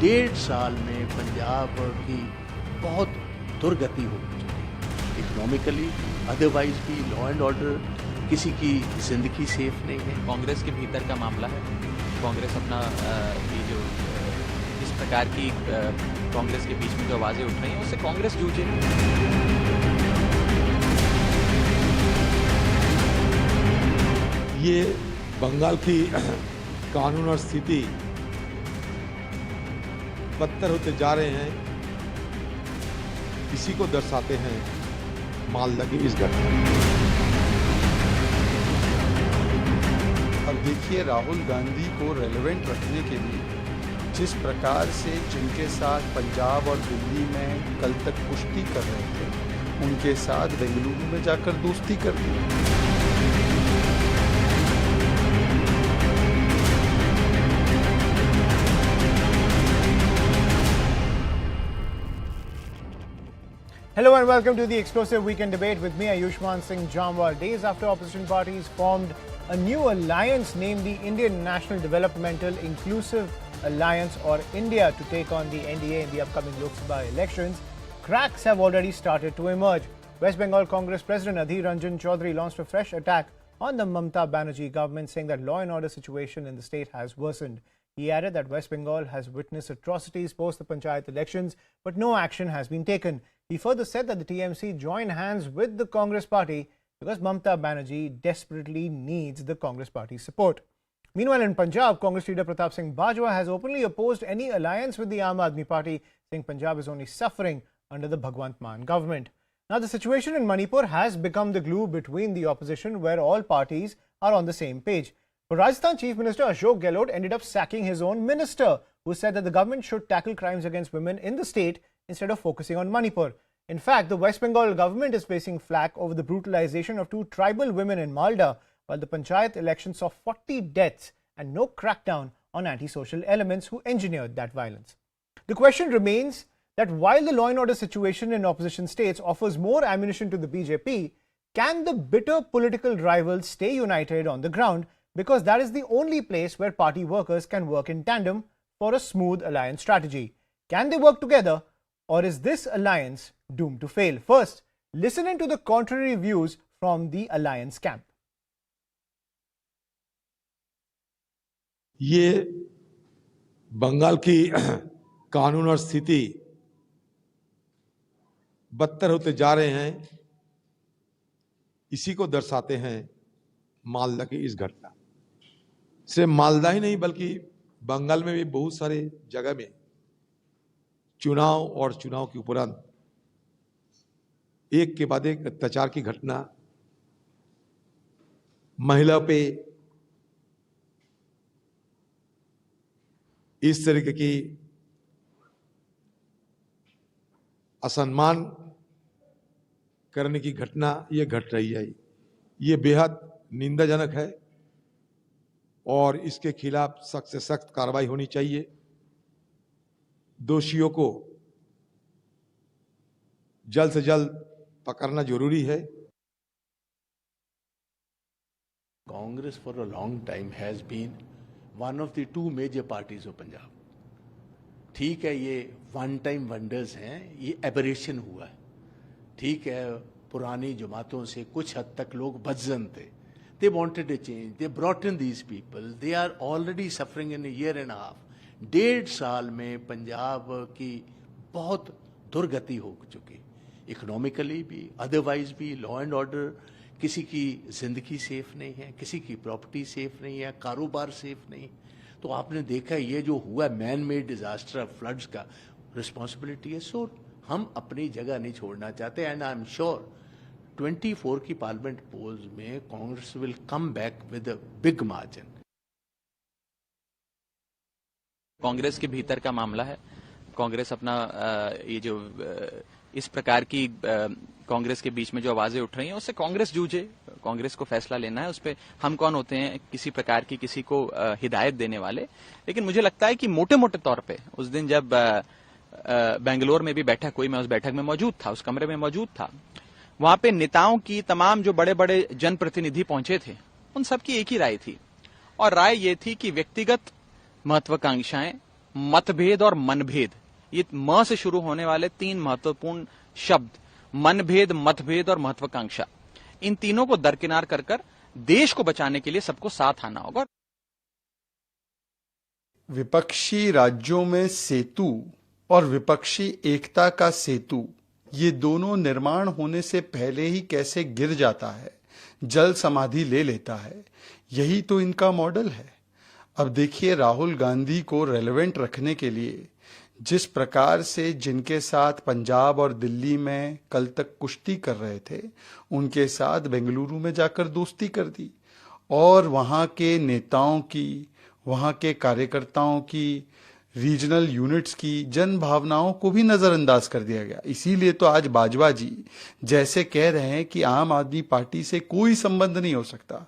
1.5 साल में पंजाब की बहुत दुर्गति हो चुकी है। इकोनॉमिकली, अदरवाइज भी लॉ एंड ऑर्डर, किसी की जिंदगी सेफ नहीं है। कांग्रेस के भीतर का मामला है। कांग्रेस अपना ये जो इस प्रकार की कांग्रेस के बीच में जो आवाजें उठ रही हैं उससे कांग्रेस जूझे। ये बंगाल की कानून और स्थिति बदतर होते जा रहे हैं, इसी को दर्शाते हैं मालदा की इस घटना। और देखिए, राहुल गांधी को रेलेवेंट रखने के लिए जिस प्रकार से जिनके साथ पंजाब और दिल्ली में कल तक कुश्ती कर रहे थे, उनके साथ बेंगलुरु में जाकर दोस्ती कर दी। Hello and welcome to the explosive weekend debate with me, Ayushman Singh Jamwal. Days after opposition parties formed a new alliance named the Indian National Developmental Inclusive Alliance, or I.N.D.I.A, to take on the N.D.A in the upcoming Lok Sabha elections, cracks have already started to emerge. West Bengal Congress President Adhir Ranjan Choudhury launched a fresh attack on the Mamta Banerjee government, saying that law and order situation in the state has worsened. He added that West Bengal has witnessed atrocities post the Panchayat elections, but no action has been taken. He further said that the TMC joined hands with the Congress party because Mamta Banerjee desperately needs the Congress party's support. Meanwhile, in Punjab, Congress leader Mr.Bajwa has openly opposed any alliance with the I.N.D.I.A party, saying Punjab is only suffering under the Bhagwant Mann government. Now, the situation in Manipur has become the glue between the opposition, where all parties are on the same page. But Rajasthan Chief Minister Ashok Gehlot ended up sacking his own minister, who said that the government should tackle crimes against women in the state instead of focusing on Manipur. In fact, the West Bengal government is facing flack over the brutalization of 2 tribal women in Malda, while the Panchayat election saw 40 deaths and no crackdown on antisocial elements who engineered that violence. The question remains that while the law and order situation in opposition states offers more ammunition to the BJP, can the bitter political rivals stay united on the ground, because that is the only place where party workers can work in tandem for a smooth alliance strategy? Can they work together, or is this alliance doomed to fail? First, listen into the contrary views from the alliance camp. ये बंगाल की कानून और स्थिति बदतर होते जा रहे हैं, इसी को दर्शाते हैं मालदा की इस घटना। सिर्फ मालदा ही नहीं, बल्कि बंगाल में भी बहुत सारे जगह में चुनाव और चुनाव के उपरांत एक के बाद एक अत्याचार की घटना, महिला पे इस तरीके की असम्मान करने की घटना ये घट रही है। ये बेहद निंदाजनक है और इसके खिलाफ सख्त से सख्त कार्रवाई होनी चाहिए। दोषियों को जल्द से जल्द पकड़ना जरूरी है। Congress for a long time has been one of the 2 major parties of Punjab. ठीक है, ये वन टाइम वंडर्स हैं, ये एबरेशन हुआ है। ठीक है, पुरानी जमातों से कुछ हद तक लोग बदजन थे। They wanted a change. They brought in these people. They are already suffering in a year and a half. 1.5 साल में पंजाब की बहुत दुर्गति हो चुकी, इकोनॉमिकली भी, अदरवाइज भी, लॉ एंड ऑर्डर, किसी की जिंदगी सेफ नहीं है, किसी की प्रॉपर्टी सेफ नहीं है, कारोबार सेफ नहीं। तो आपने देखा ये जो हुआ मैन मेड डिजास्टर फ्लड्स का, रिस्पॉन्सिबिलिटी है। सो हम अपनी जगह नहीं छोड़ना चाहते, एंड आई एम श्योर 24 की पार्लियामेंट पोल्स में Congress will come back with a big margin. Congress के भीतर का मामला है। कांग्रेस अपना ये जो इस प्रकार की कांग्रेस के बीच में जो आवाजें उठ रही हैं उससे कांग्रेस जूझे। कांग्रेस को फैसला लेना है, उस पर हम कौन होते हैं किसी प्रकार की किसी को हिदायत देने वाले। लेकिन मुझे लगता है कि मोटे मोटे तौर पे उस दिन जब बेंगलोर में भी बैठक हुई, मैं उस बैठक में मौजूद था, उस कमरे में मौजूद था, वहां पे नेताओं की तमाम जो बड़े बड़े जनप्रतिनिधि पहुंचे थे, उन सबकी एक ही राय थी, और राय ये थी कि व्यक्तिगत महत्वाकांक्षाएं मतभेद और मनभेद, ये म से शुरू होने वाले तीन महत्वपूर्ण शब्द, मनभेद, मतभेद और महत्वाकांक्षा, इन तीनों को दरकिनार कर देश को बचाने के लिए सबको साथ आना होगा। विपक्षी राज्यों में सेतु और विपक्षी एकता का सेतु, ये दोनों निर्माण होने से पहले ही कैसे गिर जाता है, जल समाधि ले लेता है, यही तो इनका मॉडल है। अब देखिए, राहुल गांधी को रेलेवेंट रखने के लिए जिस प्रकार से जिनके साथ पंजाब और दिल्ली में कल तक कुश्ती कर रहे थे, उनके साथ बेंगलुरु में जाकर दोस्ती कर दी और वहां के नेताओं की, वहां के कार्यकर्ताओं की, रीजनल यूनिट्स की जन भावनाओं को भी नजरअंदाज कर दिया गया। इसीलिए तो आज बाजवा जी जैसे कह रहे हैं कि आम आदमी पार्टी से कोई संबंध नहीं हो सकता।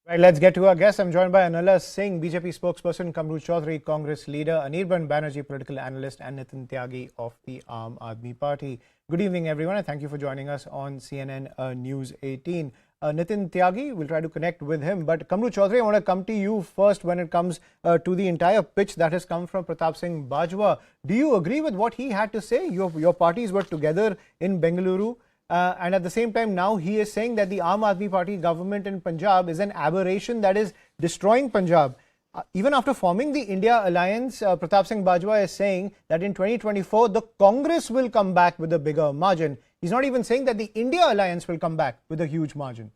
Right, let's get to our guest. I'm joined by Anila Singh, BJP spokesperson, Kamru Chowdhury, Congress leader, Anirban Banerjee, political analyst, and Nitin Tyagi of the I.N.D.I.A party. Good evening, everyone, and thank you for joining us on CNN News 18. Nitin Tyagi, we'll try to connect with him. But Kamru Chowdhury, I want to come to you first when it comes to the entire pitch that has come from Pratap Singh Bajwa. Do you agree with what he had to say? Your parties were together in Bengaluru. And at the same time, now he is saying that the I.N.D.I.A party government in Punjab is an aberration that is destroying Punjab. Even after forming the India alliance, Pratap Singh Bajwa is saying that in 2024, the Congress will come back with a bigger margin. He's not even saying that the India alliance will come back with a huge margin.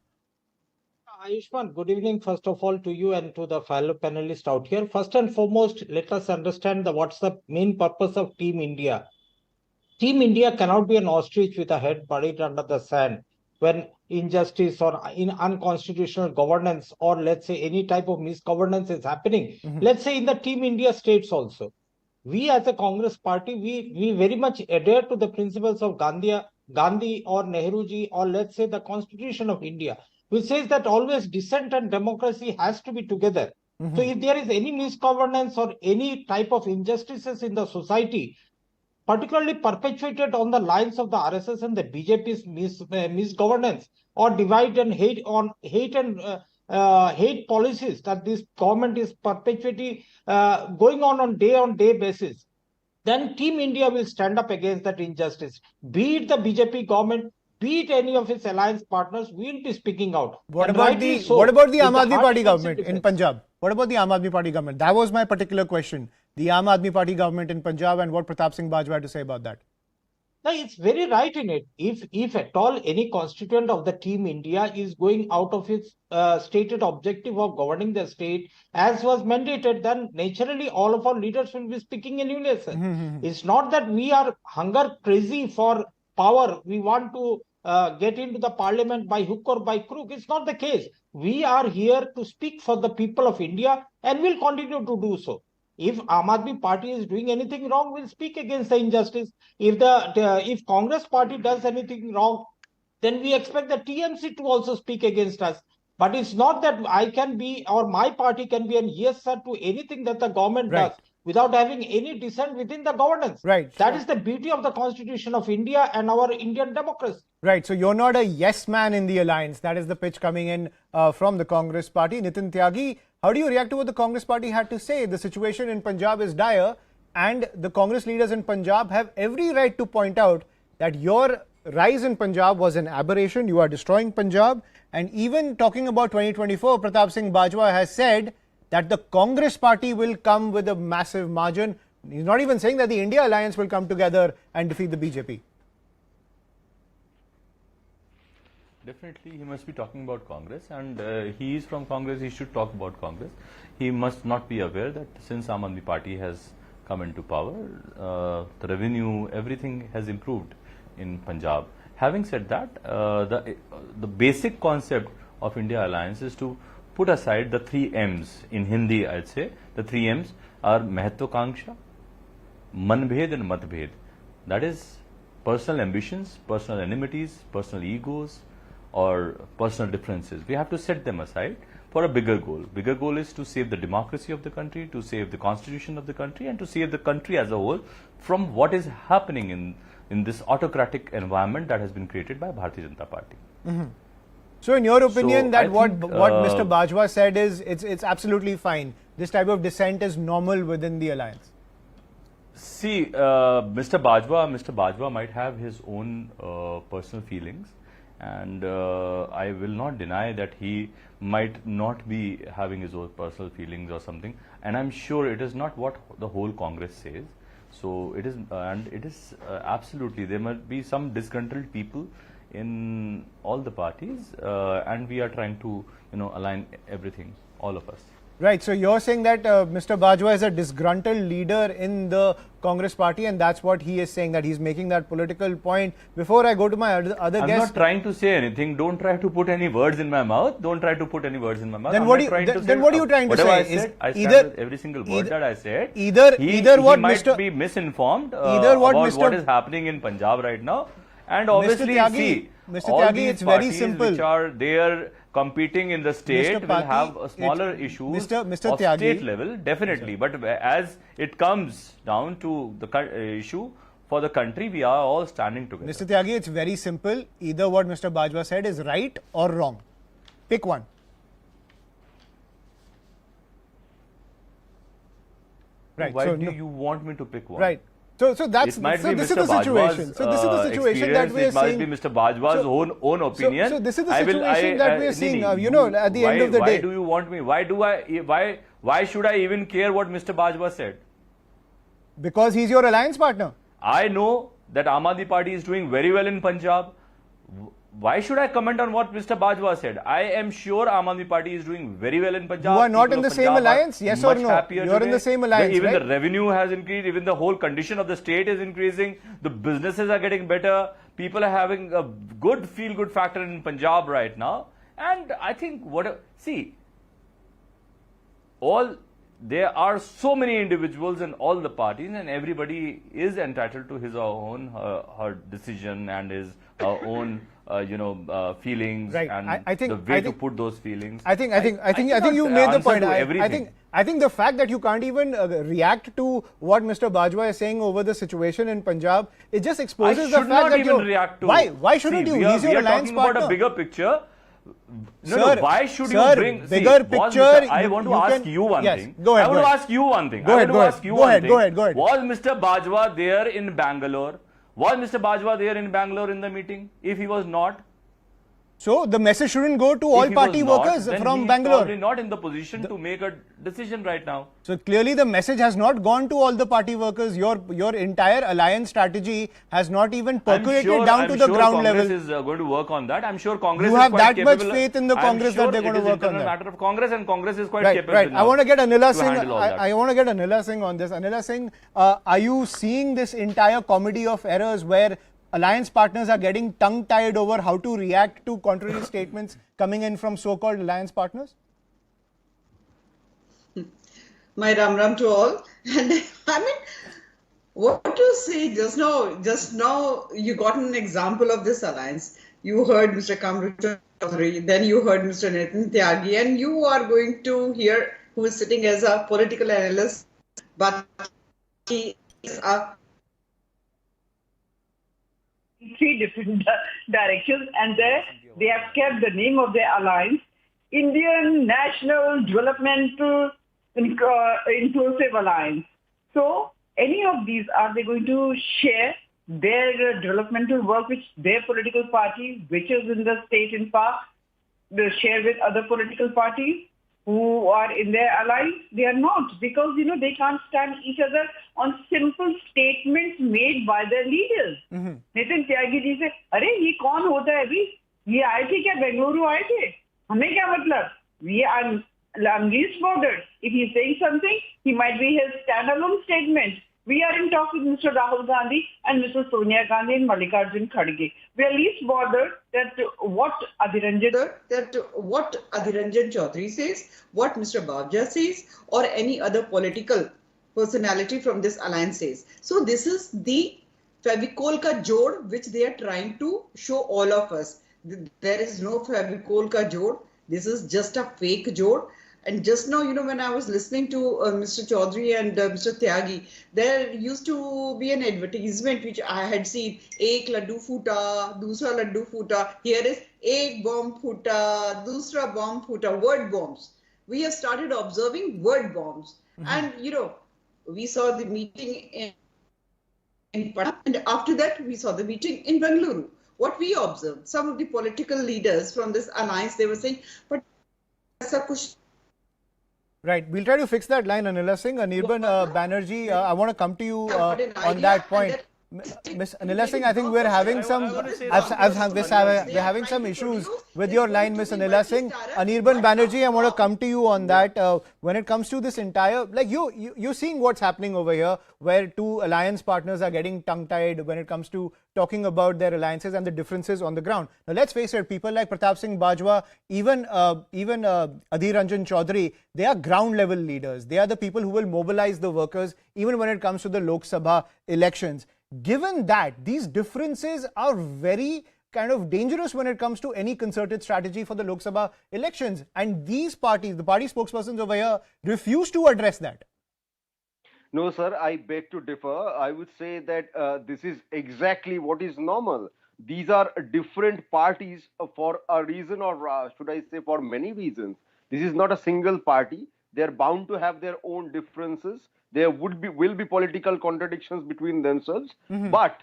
Ayushman, good evening, first of all, to you and to the fellow panelists out here. First and foremost, let us understand what's the main purpose of Team India. Team India cannot be an ostrich with a head buried under the sand when injustice or in unconstitutional governance or let's say any type of misgovernance is happening. Let's say in the Team India states also. We as a Congress party, we very much adhere to the principles of Gandhi or Nehruji or let's say the Constitution of India, which says that always dissent and democracy has to be together. So if there is any misgovernance or any type of injustices in the society, particularly perpetuated on the lines of the RSS and the BJP's misgovernance or divide and hate on hate policies that this government is perpetuating going on day basis, then Team India will stand up against that injustice. Be it the BJP government, be it any of its alliance partners, we will be speaking out. What about the I.N.D.I.A party government in Punjab? What about the I.N.D.I.A party government? That was my particular question. The I.N.D.I.A party government in Punjab and what Pratap Singh Bajwa had to say about that. No, it's very right in it. If at all any constituent of the Team India is going out of its stated objective of governing the state as was mandated, then naturally all of our leaders will be speaking in unison. It's not that we are hunger crazy for power. We want to get into the parliament by hook or by crook. It's not the case. We are here to speak for the people of India and will continue to do so. If I.N.D.I.A party is doing anything wrong, we'll speak against the injustice. If Congress party does anything wrong, then we expect the TMC to also speak against us. But it's not that I can be or my party can be an yes sir to anything that the government does without having any dissent within the governance. Right. That is the beauty of the Constitution of India and our Indian democracy. Right. So you're not a yes man in the alliance. That is the pitch coming in from the Congress party. Nitin Tyagi, how do you react to what the Congress party had to say? The situation in Punjab is dire and the Congress leaders in Punjab have every right to point out that your rise in Punjab was an aberration. You are destroying Punjab. And even talking about 2024, Pratap Singh Bajwa has said that the Congress party will come with a massive margin. He's not even saying that the India alliance will come together and defeat the BJP. Definitely, he must be talking about Congress, and he is from Congress. He should talk about Congress. He must not be aware that since I.N.D.I.A party has come into power, the revenue, everything has improved in Punjab. Having said that, the basic concept of India alliance is to put aside the 3 M's. In Hindi, I'd say the 3 M's are Mahatvakanksha, Manbhed and Matbhed. That is personal ambitions, personal enmities, personal egos, or personal differences. We have to set them aside for a bigger goal. Bigger goal is to save the democracy of the country, to save the constitution of the country, and to save the country as a whole from what is happening in this autocratic environment that has been created by Bharatiya Janata Party. So in your opinion, So that I what think, Mr. Bajwa said is it's absolutely fine. This type of dissent is normal within the alliance. See, Mr. Bajwa might have his own personal feelings, and I will not deny that he might not be having his own personal feelings or something. And I'm sure it is not what the whole Congress says. So it is, and it is absolutely, there must be some disgruntled people in all the parties, and we are trying to, align everything, all of us. Right. So you're saying that Mr. Bajwa is a disgruntled leader in the Congress party, and that's what he is saying, that he's making that political point. Before I go to my other I'm guest, not trying to say anything. Don't try to put any words in my mouth. Don't try to put any words in my mouth. Then what are you trying to say? I said, I stand with every single word that I said. Either what he might Mr. be misinformed Either what about Mr. what is happening in Punjab right now. And obviously, see, Mr. all Tyagi, these it's very parties simple. which are there competing in the state will have smaller issues Mr. of Tyagi, state level, definitely. But as it comes down to the issue for the country, we are all standing together. Mr. Tyagi, it's very simple. Either what Mr. Bajwa said is right or wrong. Pick one. Right. Why do you want me to pick one? Right. So that's this is the situation. So this is the situation that we are seeing. It might be Mr. Bajwa's own opinion. So this is the situation that we are seeing. At the end of the day. Why do you want me? Why should I even care what Mr. Bajwa said? Because he's your alliance partner. I know that I.N.D.I.A party is doing very well in Punjab. Why should I comment on what Mr. Bajwa said? I am sure I.N.D.I.A party is doing very well in Punjab. You are not in the same alliance, yes or no? You are in the same alliance, even right? the revenue has increased, even the whole condition of the state is increasing, the businesses are getting better, people are having a good feel-good factor in Punjab right now. And I think, there are so many individuals in all the parties, and everybody is entitled to his or her decision and his own feelings, right. and the way to put those feelings. I think you made the point. I think the fact that you can't even react to what Mr. Bajwa is saying over the situation in Punjab, it just exposes the fact that you react to. Why shouldn't you? He's your alliance partner. We are talking about a bigger picture. Sir, why should you bring bigger picture? I want to ask you one thing. Go ahead. I want to ask you one thing. Go ahead. Was Mr. Bajwa there in Bangalore? Was Mr. Bajwa there in Bangalore in the meeting? If he was not, so the message shouldn't go to all party workers from Bangalore. Probably not in the position to make a decision right now. So clearly the message has not gone to all the party workers. Your entire alliance strategy has not even percolated down to the ground level. Congress is going to work on that. I'm sure Congress you is have quite that capable. Much faith in the Congress that they're going to work on that. It is a matter of Congress, and Congress is quite capable. Right. I want to get Anila Singh. I want to get Anila Singh on this. Anila Singh, are you seeing this entire comedy of errors where alliance partners are getting tongue-tied over how to react to contrary statements coming in from so-called alliance partners? My ram to all. And I mean, what to say just now you got an example of this alliance. You heard Mr. Kamru, Choudhury, then you heard Mr. Nitin Tyagi, and you are going to hear who is sitting as a political analyst, but he is a three different directions, and they have kept the name of their alliance, Indian National Developmental Inclusive Alliance. So, any of these, are they going to share their developmental work which their political party, which is in the state in power, they share with other political parties who are in their alliance? They are not, because they can't stand each other on simple statements made by their leaders. Nitin Tyagi ji se, "Arey, ye kaun hota hai abhi? Ye aaye the kya? Bengaluru aaye the? Hame kya matlab? We are least bothered. If he's saying something, he might be his standalone statement. We are in talk with Mr. Rahul Gandhi and Mr. Sonia Gandhi and Mallikarjun Kharge. We are least bothered that what Adhir Choudhury says, what Mr. Bajwa says, or any other political personality from this alliance says. So this is the Fevicol Ka Jod which they are trying to show all of us. There is no Fevicol Ka Jod. This is just a fake Jod. And just now, when I was listening to Mr. Choudhury and Mr. Tyagi, there used to be an advertisement which I had seen. Ek laddu phuta, dusra laddu phuta. Here is ek bomb phuta, dusra bomb phuta. Word bombs. We have started observing word bombs. And, we saw the meeting in Patna, and after that, we saw the meeting in Bengaluru. What we observed, some of the political leaders from this alliance, they were saying, but aisa kuch. Right. We'll try to fix that line, Anila Singh. Anirban Banerjee, I want to come to you on that point. Miss Anila Singh, I think we're having some we're having some issues with your line, Miss Anila Singh. Anirban Banerjee, I want to come to you on that. When it comes to this entire, like you're seeing what's happening over here, where two alliance partners are getting tongue-tied when it comes to talking about their alliances and the differences on the ground. Now, let's face it, people like Pratap Singh Bajwa, even Adhir Ranjan Choudhury, they are ground-level leaders. They are the people who will mobilize the workers, even when it comes to the Lok Sabha elections. Given that these differences are very kind of dangerous when it comes to any concerted strategy for the Lok Sabha elections, and these parties, the party spokespersons over here, refuse to address that. No, sir, I beg to differ. I would say that this is exactly what is normal. These are different parties for a reason, or should I say for many reasons. This is not a single party. They're bound to have their own differences. There will be political contradictions between themselves. But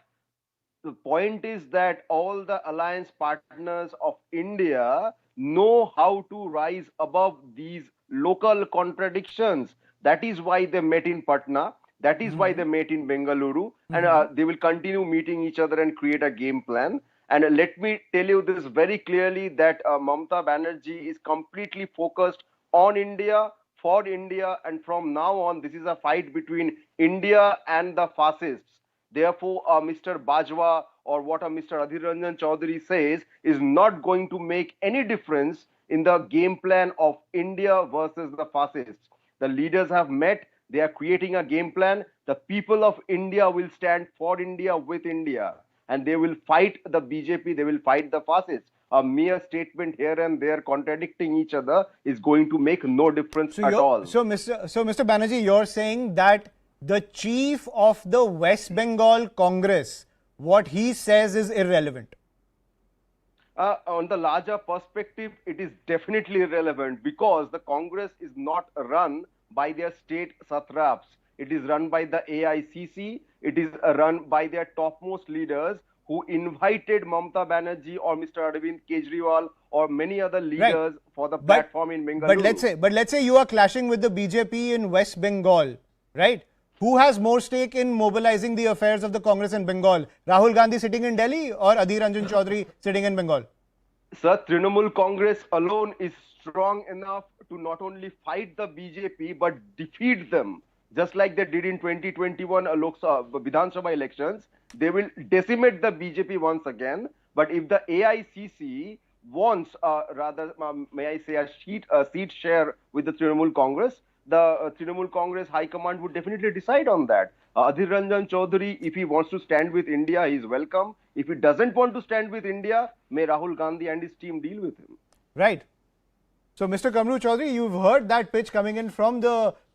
the point is that all the alliance partners of India know how to rise above these local contradictions. That is why they met in Patna. That is why they met in Bengaluru. And they will continue meeting each other and create a game plan. And let me tell you this very clearly, that Mamata Banerjee is completely focused on India, for India, and from now on, this is a fight between India and the fascists. Therefore, Mr. Bajwa or what Mr. Adhir Ranjan Choudhury says is not going to make any difference in the game plan of India versus the fascists. The leaders have met. They are creating a game plan. The people of India will stand for India with India, and they will fight the BJP. They will fight the fascists. A mere statement here and there contradicting each other is going to make no difference at all. So, Mr. Banerjee, you're saying that the chief of the West Bengal Congress, what he says is irrelevant. On the larger perspective, it is definitely irrelevant, because the Congress is not run by their state satraps. It is run by the AICC. It is run by their topmost leaders, who invited Mamata Banerjee or Mr. Arvind Kejriwal or many other leaders for the platform in Bengaluru. But let's say you are clashing with the BJP in West Bengal, right? Who has more stake in mobilizing the affairs of the Congress in Bengal? Rahul Gandhi sitting in Delhi or Adhir Ranjan Choudhury sitting in Bengal? Sir, Trinamool Congress alone is strong enough to not only fight the BJP but defeat them. Just like they did in 2021 Vidhan Sabha elections, they will decimate the BJP once again. But if the AICC wants, may I say, a seat share with the Trinamool Congress, the Trinamool Congress High Command would definitely decide on that. Adhir Ranjan Choudhury, if he wants to stand with India, he is welcome. If he doesn't want to stand with India, may Rahul Gandhi and his team deal with him. Right. So, Mr. Kamru Choudhury, you've heard that pitch coming in from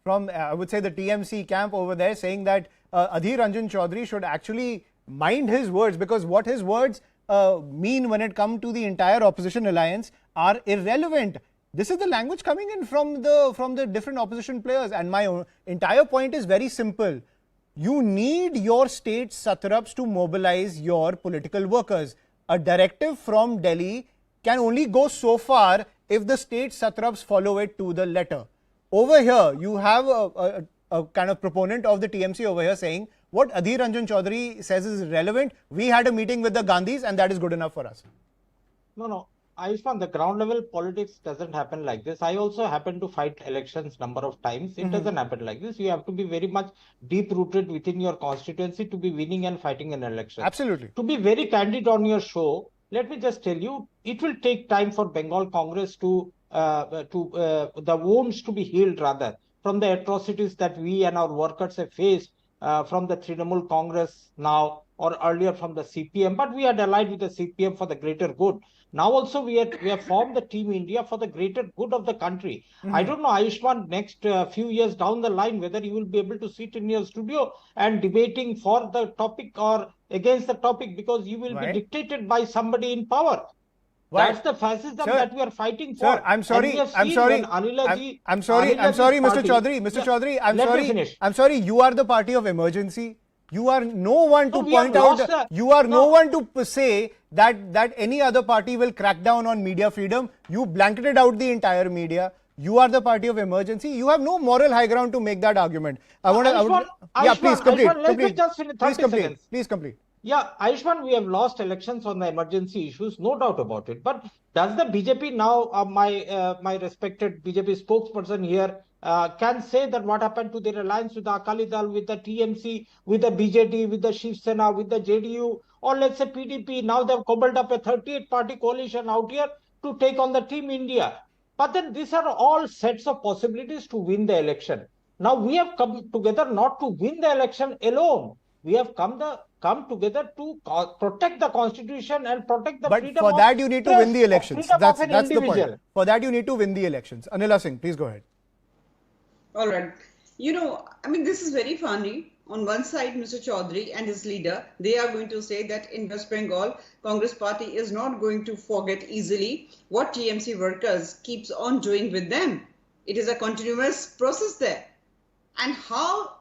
I would say the TMC camp over there, saying that Adhir Ranjan Choudhury should actually mind his words, because what his words mean when it comes to the entire opposition alliance are irrelevant. This is the language coming in from the different opposition players, and my entire point is very simple. You need your state satraps to mobilize your political workers. A directive from Delhi can only go so far if the state satraps follow it to the letter. Over here, you have a kind of proponent of the TMC over here saying what Adhir Ranjan Choudhury says is relevant. We had a meeting with the Gandhis and that is good enough for us. No. Ayushman, the ground level politics doesn't happen like this. I also happen to fight elections number of times. It doesn't happen like this. You have to be very much deep rooted within your constituency to be winning and fighting an election. Absolutely. To be very candid on your show, let me just tell you, it will take time for Bengal Congress to the wounds to be healed, rather, from the atrocities that we and our workers have faced from the Trinamool Congress now or earlier from the CPM, but we had allied with the CPM for the greater good. Now also we have formed the Team India for the greater good of the country. I don't know, Ayushman, next few years down the line, whether you will be able to sit in your studio and debating for the topic or against the topic, because you will be dictated by somebody in power. That's the fascism that we are fighting for. Sir, I'm sorry, I'm sorry, I'm sorry, Mr. Choudhury, Choudhury, I'm sorry, you are the party of emergency. You are no one to point out, you are no one to say that any other party will crack down on media freedom. You blanketed out the entire media. You are the party of emergency. You have no moral high ground to make that argument. Please complete. Please complete. Yeah, Ayushman, we have lost elections on the emergency issues, no doubt about it. But does the BJP now, my respected BJP spokesperson here, can say that what happened to their alliance with the Akali Dal, with the TMC, with the BJD, with the Shiv Sena, with the JDU, or let's say PDP, now they've cobbled up a 38-party coalition out here to take on the Team India. But then these are all sets of possibilities to win the election. Now we have come together not to win the election alone. We have come together to protect the constitution and protect the freedom. But for that you need to win the elections. That's the point. For that you need to win the elections. Anila Singh, please go ahead. All right. I mean, this is very funny. On one side, Mr. Choudhury and his leader, they are going to say that in West Bengal, Congress party is not going to forget easily what TMC workers keeps on doing with them. It is a continuous process there. And how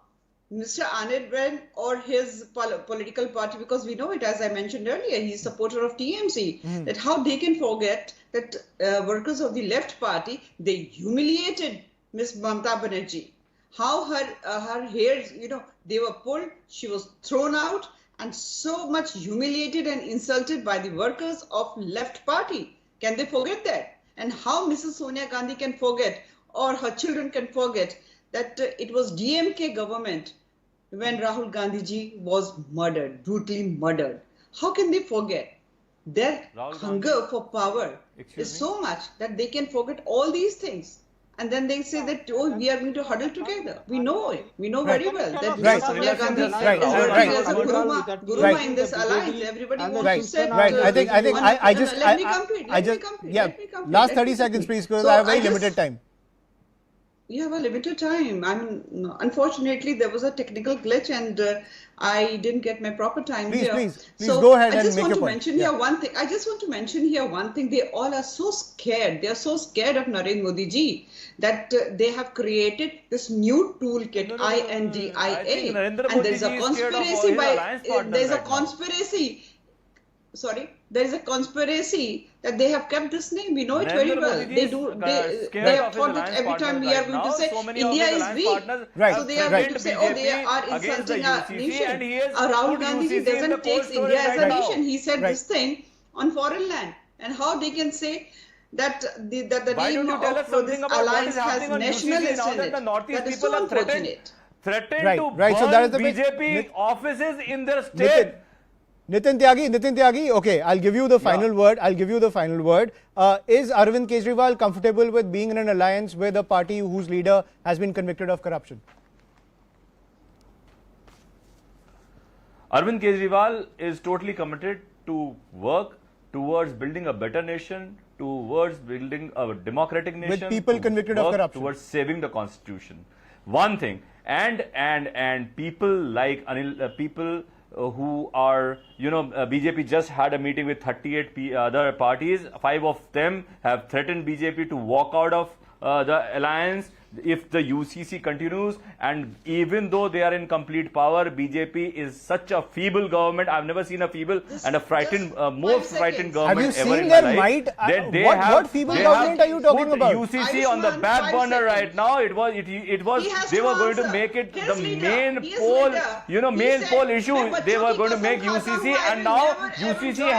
Mr. Anirban or his political party, because we know it, as I mentioned earlier, he's a supporter of TMC, that how they can forget that workers of the left party, they humiliated Ms. Mamata Banerjee. How her hairs, they were pulled, she was thrown out, and so much humiliated and insulted by the workers of left party. Can they forget that? And how Mrs. Sonia Gandhi can forget, or her children can forget, that it was DMK government when Rahul Gandhi ji was murdered, brutally murdered. How can they forget? Their hunger for power is so much that they can forget all these things. And then they say that, oh, we are going to huddle together. We know it. We know very well that Sonia Gandhi is working as a guruma in this alliance. Everybody wants to say, let me come to it. Last 30 seconds, please, because I have very limited time. You have a limited time. Unfortunately, there was a technical glitch and I didn't get my proper time here. Please go ahead and make your point. I just want to mention here one thing. They all are so scared. They are so scared of Narendra Modi ji that they have created this new toolkit, I.N.D.I.A. And there is a conspiracy there is a conspiracy that they have kept this name. We know it very well. They have thought that every time we are going to say India is weak. So they are going to say, oh, they are insulting our nation. Rahul Gandhi doesn't take India as a nation. He said this thing on foreign land. And how they can say that the name of this alliance has nationalists in it. That is so unfortunate. Threatened to burn BJP offices in their state. Nitin Tyagi, okay, I'll give you the final word. Is Arvind Kejriwal comfortable with being in an alliance with a party whose leader has been convicted of corruption? Arvind Kejriwal is totally committed to work towards building a better nation, towards building a democratic nation, with people convicted of corruption, towards saving the constitution. One thing, and people like Anila, people who are, BJP just had a meeting with 38 other parties. 5 of them have threatened BJP to walk out of the alliance if the UCC continues. And even though they are in complete power, BJP is such a feeble government. I've never seen a feeble and a frightened, more frightened government ever in my life. What feeble government are you talking about? UCC on the back burner right now. It was they were going to make it the main poll, main poll issue. They were going to make UCC, and now UCC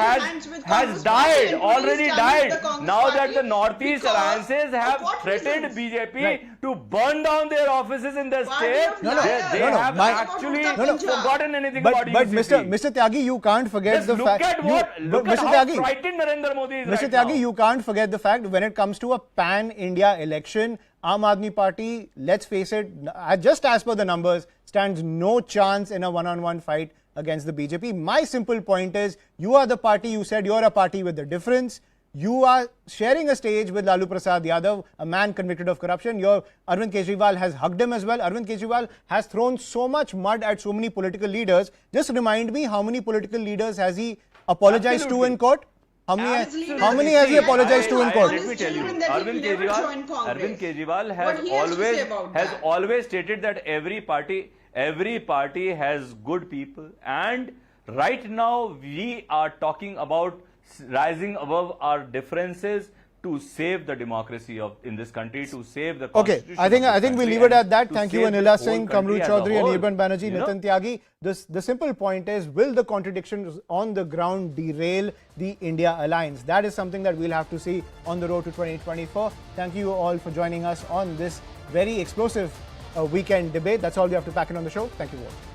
has died, already died. Now that the Northeast alliances have threatened BJP to burn down their offices in the state, they have actually forgotten anything about UCC. Mr. Tyagi, you can't forget the fact. Look at how frightened Narendra Modi is Mr. Tyagi, you can't forget the fact when it comes to a pan-India election, Aam Aadmi Party, let's face it, just as per the numbers, stands no chance in a one-on-one fight against the BJP. My simple point is, you are the party, you said you're a party with a difference. You are sharing a stage with Lalu Prasad Yadav, a man convicted of corruption. Arvind Kejriwal has hugged him as well. Arvind Kejriwal has thrown so much mud at so many political leaders. Just remind me, how many political leaders has he apologized to in court? How many has he apologized to in court? Let me tell you, Arvind Kejriwal has always stated that every party has good people, and right now we are talking about rising above our differences to save the democracy in this country, to save the constitution. Okay, I think we'll leave it at that. Thank you, Anila Singh, Kamru Chowdhury, Anirban Banerjee, Nitin Tyagi. The simple point is, will the contradictions on the ground derail the India alliance? That is something that we'll have to see on the road to 2024. Thank you all for joining us on this very explosive weekend debate. That's all we have to pack in on the show. Thank you all.